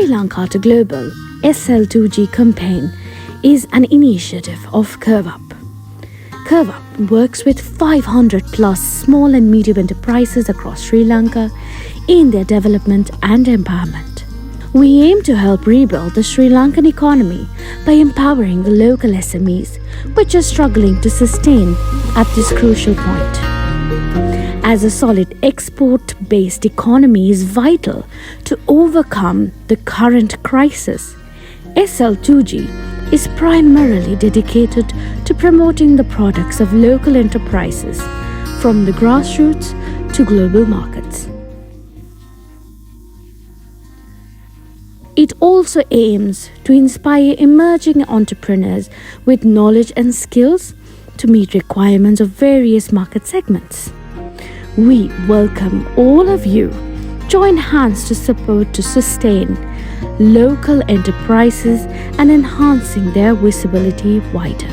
Sri Lanka to Global SL2G campaign is an initiative of CurveUp. CurveUp works with 500 plus small and medium enterprises across Sri Lanka in their development and empowerment. We aim to help rebuild the Sri Lankan economy by empowering the local SMEs, which are struggling to sustain at this crucial point. As a solid export-based economy is vital to overcome the current crisis, SL2G is primarily dedicated to promoting the products of local enterprises from the grassroots to global markets. It also aims to inspire emerging entrepreneurs with knowledge and skills to meet requirements of various market segments. We welcome all of you. Join hands to support to sustain local enterprises and enhancing their visibility wider.